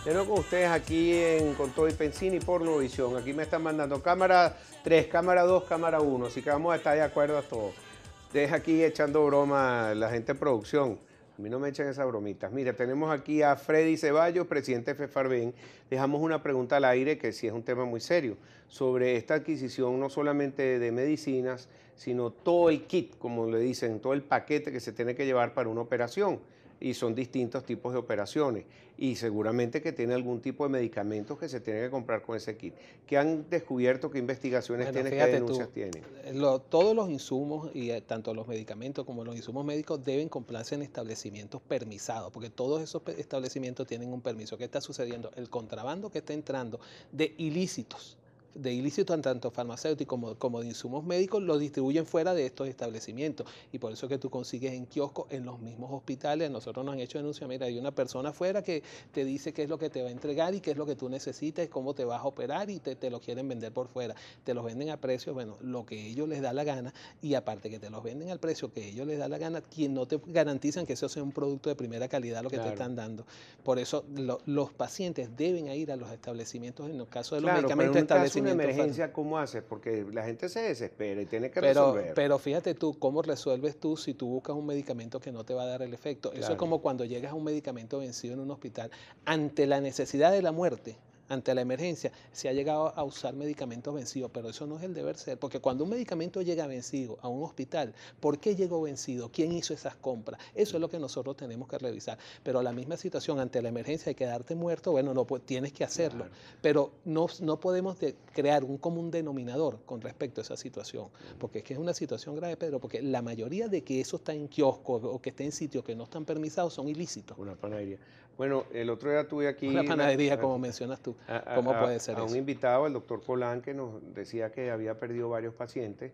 Tengo con ustedes aquí en Con Todo y Pensini por Novisión. Aquí me están mandando cámara 3, cámara 2, cámara 1. Así que vamos a estar de acuerdo a todo. Ustedes aquí echando broma, la gente de producción. A mí no me echan esas bromitas. Mira, tenemos aquí a Freddy Ceballos, presidente de FEFARVEN. Dejamos una pregunta al aire, que sí es un tema muy serio, sobre esta adquisición no solamente de medicinas, sino todo el kit, como le dicen, todo el paquete que se tiene que llevar para una operación. Y son distintos tipos de operaciones. Y seguramente que tiene algún tipo de medicamentos que se tiene que comprar con ese kit. ¿Qué han descubierto? ¿Qué investigaciones Bueno, tienen? ¿Qué fíjate denuncias tú, tienen? todos los insumos, y tanto los medicamentos como los insumos médicos, deben comprarse en establecimientos permisados, porque todos esos establecimientos tienen un permiso. ¿Qué está sucediendo? El contrabando que está entrando de ilícitos tanto farmacéuticos como de insumos médicos, los distribuyen fuera de estos establecimientos. Y por eso que tú consigues en kioscos, en los mismos hospitales. Nosotros nos han hecho denuncia, mira, hay una persona afuera que te dice qué es lo que te va a entregar y qué es lo que tú necesitas, cómo te vas a operar, y te lo quieren vender por fuera. Te los venden a precios, bueno, lo que ellos les da la gana, y aparte que te los venden al precio que ellos les da la gana, quien no te garantizan que eso sea un producto de primera calidad lo que te Claro. están dando. Por eso los pacientes deben ir a los establecimientos, en el caso de los Claro, pero en medicamentos, un caso de una establecimientos emergencia, ¿cómo haces? Porque la gente se desespera y tiene que pero, resolver. pero fíjate tú, ¿cómo resuelves tú si tú buscas un medicamento que no te va a dar el efecto? Eso es Claro. como cuando llegas a un medicamento vencido en un hospital. Ante la necesidad de la muerte, ante la emergencia, se ha llegado a usar medicamentos vencidos, pero eso no es el deber ser, porque cuando un medicamento llega vencido a un hospital, ¿por qué llegó vencido? ¿Quién hizo esas compras? Eso es lo que nosotros tenemos que revisar. Pero la misma situación, ante la emergencia de quedarte muerto, bueno, no, pues, tienes que hacerlo, Claro. pero no podemos crear un común denominador con respecto a esa situación, porque es que es una situación grave, Pedro, porque la mayoría de que eso está en kioscos o que está en sitios que no están permisados son ilícitos. Una panadería. Bueno, el otro día tuve Una aquí panadería, como mencionas tú, ¿cómo puede ser a un eso? invitado, el doctor Colán, que nos decía que había perdido varios pacientes,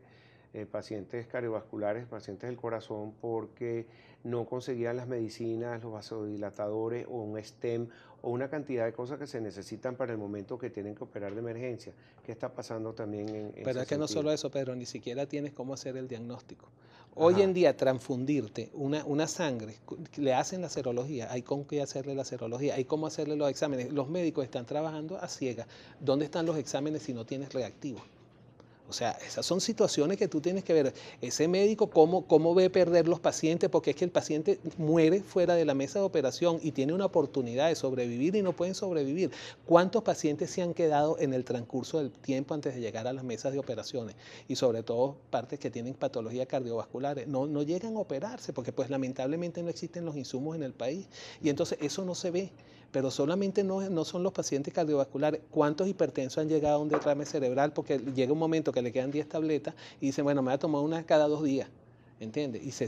pacientes cardiovasculares, pacientes del corazón, porque no conseguían las medicinas, los vasodilatadores o un stem o una cantidad de cosas que se necesitan para el momento que tienen que operar de emergencia. ¿Qué está pasando también en Pero ese es que no sentido? solo eso, Pedro, ni siquiera tienes cómo hacer el diagnóstico. Hoy Ajá. en día, transfundirte una sangre, le hacen la serología, hay con qué hacerle la serología, hay cómo hacerle los exámenes. Los médicos están trabajando a ciegas. ¿Dónde están los exámenes si no tienes reactivos? O sea, esas son situaciones que tú tienes que ver. Ese médico, cómo ve perder los pacientes, porque es que el paciente muere fuera de la mesa de operación y tiene una oportunidad de sobrevivir y no pueden sobrevivir. ¿Cuántos pacientes se han quedado en el transcurso del tiempo antes de llegar a las mesas de operaciones? Y sobre todo, partes que tienen patologías cardiovasculares. No llegan a operarse porque pues lamentablemente no existen los insumos en el país. Y entonces eso no se ve. Pero solamente no son los pacientes cardiovasculares. ¿Cuántos hipertensos han llegado a un derrame cerebral? Porque llega un momento que le quedan 10 tabletas y dicen, bueno, me voy a tomar una cada 2 días, ¿entiendes? Y se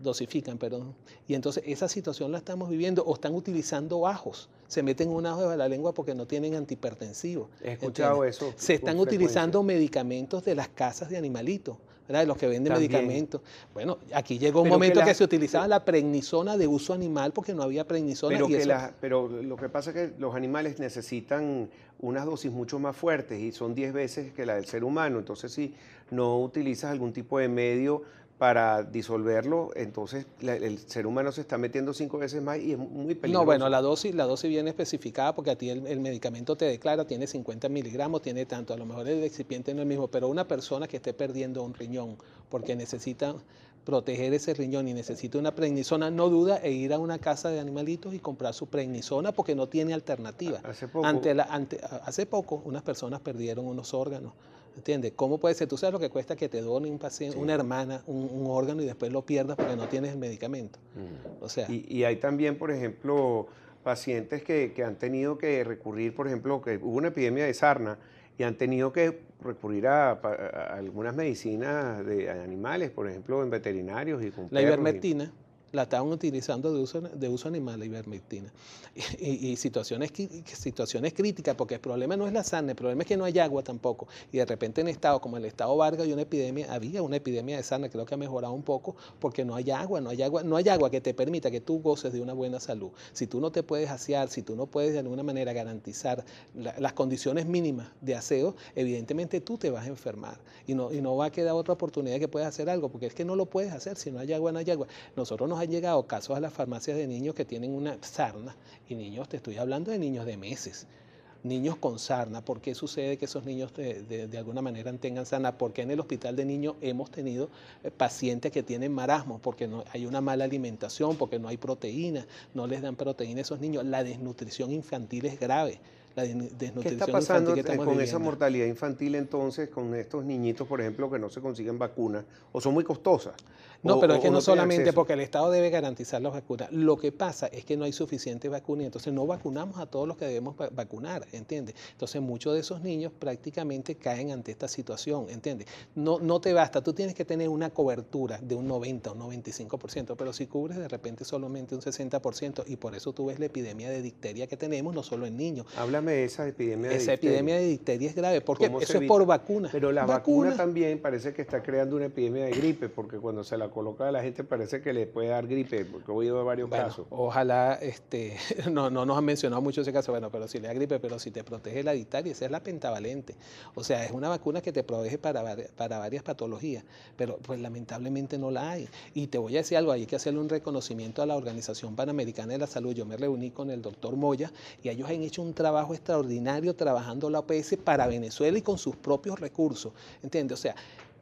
dosifican, perdón. Y entonces esa situación la estamos viviendo, o están utilizando ajos. Se meten un ajo de la lengua porque no tienen antihipertensivos, He ¿entiendes? escuchado eso Se con están frecuencia. utilizando medicamentos de las casas de animalitos, ¿verdad? De los que venden También. medicamentos. Bueno, aquí llegó un Pero que momento que la, se utilizaba la prednisona de uso animal porque no había prednisona y eso. pero lo que pasa es que los animales necesitan unas dosis mucho más fuertes y son 10 veces que la del ser humano. Entonces, si no utilizas algún tipo de medio para disolverlo, entonces el ser humano se está metiendo 5 veces más y es muy No, bueno, peligroso. la dosis viene especificada porque a ti el medicamento te declara, tiene 50 miligramos, tiene tanto, a lo mejor el excipiente no es el mismo, pero una persona que esté perdiendo un riñón porque necesita proteger ese riñón y necesita una prednisona, no duda en ir a una casa de animalitos y comprar su prednisona porque no tiene alternativa. Hace poco, Hace poco unas personas perdieron unos órganos, ¿entiendes? ¿Cómo puede ser? Tú sabes lo que cuesta que te done un paciente, una sí. hermana, un órgano y después lo pierdas porque no tienes el medicamento. O sea, Y hay también, por ejemplo, pacientes que han tenido que recurrir, por ejemplo, que hubo una epidemia de sarna y han tenido que recurrir a algunas medicinas de animales, por ejemplo, en veterinarios y con la perros. ivermectina la estaban utilizando de uso animal, la ivermectina. Y situaciones críticas, porque el problema no es la sarna, el problema es que no hay agua tampoco. Y de repente en estados como el estado Vargas había una epidemia de sarna, creo que ha mejorado un poco, porque no hay agua, no hay agua que te permita que tú goces de una buena salud. Si tú no te puedes asear, si tú no puedes de alguna manera garantizar las condiciones mínimas de aseo, evidentemente tú te vas a enfermar. Y no va a quedar otra oportunidad que puedas hacer algo, porque es que no lo puedes hacer, si no hay agua, no hay agua. Nosotros nos nos han llegado casos a las farmacias de niños que tienen una sarna, y niños, te estoy hablando de niños de meses. Niños con sarna. ¿Por qué sucede que esos niños de alguna manera tengan sarna? Porque en el hospital de niños hemos tenido pacientes que tienen marasmo, porque no, hay una mala alimentación, porque no hay proteína, no les dan proteína a esos niños. La desnutrición infantil es grave. La desnutrición ¿Qué está pasando infantil que estamos con viviendo. esa mortalidad infantil entonces, con estos niñitos, por ejemplo, que no se consiguen vacunas o son muy costosas? No, pero es que no tienen solamente acceso. porque el Estado debe garantizar las vacunas. Lo que pasa es que no hay suficiente vacuna y entonces no vacunamos a todos los que debemos vacunar, ¿entiendes? Entonces muchos de esos niños prácticamente caen ante esta situación, ¿entiendes? No te basta, tú tienes que tener una cobertura de un 90 o un 95%, pero si cubres de repente solamente un 60%, y por eso tú ves la epidemia de difteria que tenemos, no solo en niños. Háblame de esa epidemia de Esa difteria. epidemia de difteria es grave, porque ¿Cómo se eso es evita? por vacuna. Pero la vacuna también parece que está creando una epidemia de gripe, porque cuando se la coloca a la gente parece que le puede dar gripe, porque he oído de varios casos. Ojalá, no nos han mencionado mucho ese caso, bueno, pero si le da gripe, pero si te protege la difteria, esa es la pentavalente. O sea, es una vacuna que te protege para varias patologías, pero pues lamentablemente no la hay. Y te voy a decir algo, hay que hacerle un reconocimiento a la Organización Panamericana de la Salud. Yo me reuní con el doctor Moya y ellos han hecho un trabajo extraordinario trabajando la OPS para Venezuela y con sus propios recursos, ¿entiendes? O sea,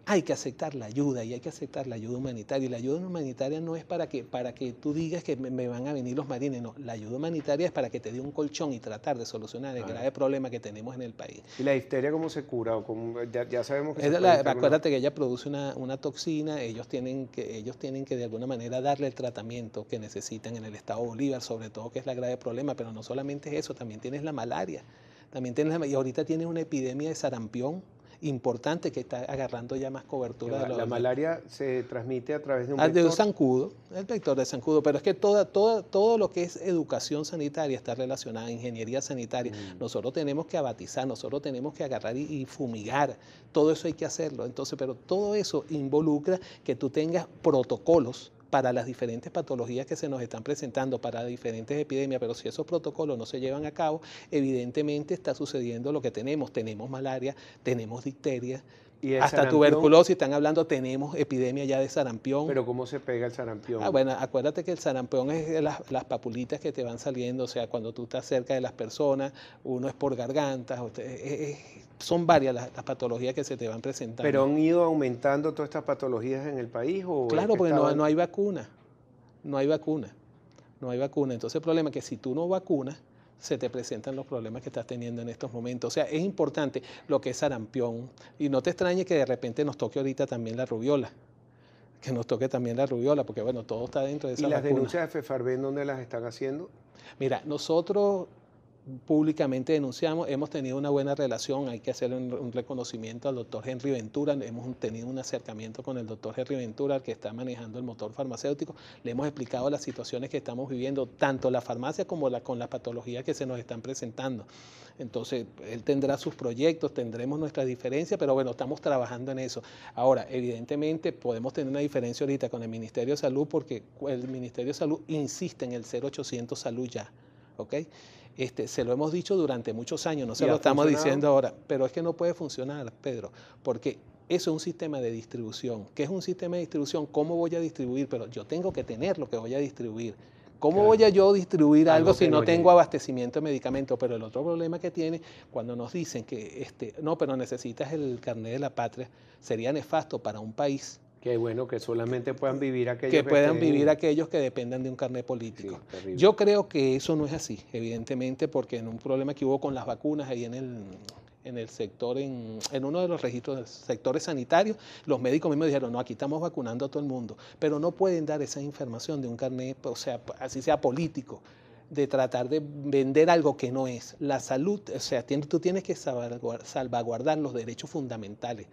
hay que aceptar la ayuda y hay que aceptar la ayuda humanitaria. Y la ayuda humanitaria no es para que tú digas que me van a venir los marines, no. La ayuda humanitaria es para que te dé un colchón y tratar de solucionar el grave problema que tenemos en el país. ¿Y la difteria cómo se cura? Ya sabemos que acuérdate que ella produce una toxina, ellos tienen que de alguna manera darle el tratamiento que necesitan en el estado Bolívar, sobre todo que es la grave problema, pero no solamente es eso, también tienes la malaria, y ahorita tienes una epidemia de sarampión importante que está agarrando ya más cobertura. La malaria se transmite a través de un vector. De un zancudo, el vector de zancudo, pero es que todo lo que es educación sanitaria está relacionada a ingeniería sanitaria. Nosotros tenemos que abatizar, nosotros tenemos que agarrar y fumigar, todo eso hay que hacerlo. Entonces, pero todo eso involucra que tú tengas protocolos para las diferentes patologías que se nos están presentando, para diferentes epidemias, pero si esos protocolos no se llevan a cabo, evidentemente está sucediendo lo que tenemos malaria, tenemos difteria, hasta tuberculosis, están hablando, tenemos epidemia ya de sarampión. ¿Pero cómo se pega el sarampión? Bueno, acuérdate que el sarampión es las papulitas que te van saliendo, o sea, cuando tú estás cerca de las personas, uno es por gargantas, son varias las patologías que se te van presentando. ¿Pero han ido aumentando todas estas patologías en el país? Claro, porque no hay vacuna, no hay vacuna. Entonces el problema es que si tú no vacunas, se te presentan los problemas que estás teniendo en estos momentos. O sea, es importante lo que es sarampión. Y no te extrañe que de repente nos toque ahorita también la rubiola. Porque bueno, todo está dentro de esa vacuna. ¿Y las denuncias de FEFARVEN dónde las están haciendo? Mira, nosotros públicamente denunciamos, hemos tenido una buena relación, hay que hacerle un reconocimiento al doctor Henry Ventura, hemos tenido un acercamiento con el doctor Henry Ventura, que está manejando el motor farmacéutico, le hemos explicado las situaciones que estamos viviendo, tanto la farmacia como con las patologías que se nos están presentando. Entonces, él tendrá sus proyectos, tendremos nuestras diferencias, pero bueno, estamos trabajando en eso. Ahora, evidentemente, podemos tener una diferencia ahorita con el Ministerio de Salud, porque el Ministerio de Salud insiste en el 0800 Salud ya, ¿ok? Se lo hemos dicho durante muchos años, no se lo estamos diciendo ahora, pero es que no puede funcionar, Pedro, porque eso es un sistema de distribución. ¿Qué es un sistema de distribución? ¿Cómo voy a distribuir? Pero yo tengo que tener lo que voy a distribuir. ¿Cómo voy a yo distribuir algo si no tengo abastecimiento de medicamentos? Pero el otro problema que tiene, cuando nos dicen que no, pero necesitas el carnet de la patria, sería nefasto para un país. Qué bueno que solamente puedan vivir aquellos que dependan de un carnet político. Sí, yo creo que eso no es así, evidentemente, porque en un problema que hubo con las vacunas ahí en el sector, en uno de los registros de sectores sanitarios, los médicos mismos dijeron, no, aquí estamos vacunando a todo el mundo, pero no pueden dar esa información de un carnet, o sea, así sea político, de tratar de vender algo que no es. La salud, o sea, tú tienes que salvaguardar los derechos fundamentales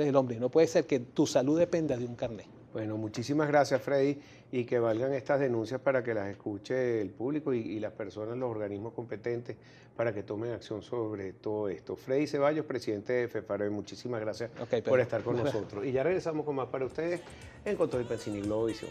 del hombre. No puede ser que tu salud dependa de un carnet. Bueno, muchísimas gracias, Freddy, y que valgan estas denuncias para que las escuche el público y las personas, los organismos competentes, para que tomen acción sobre todo esto. Freddy Ceballos, presidente de FEFARVEN, muchísimas gracias por estar con nosotros. Y ya regresamos con más para ustedes en Con Todo y Pensini Globovisión.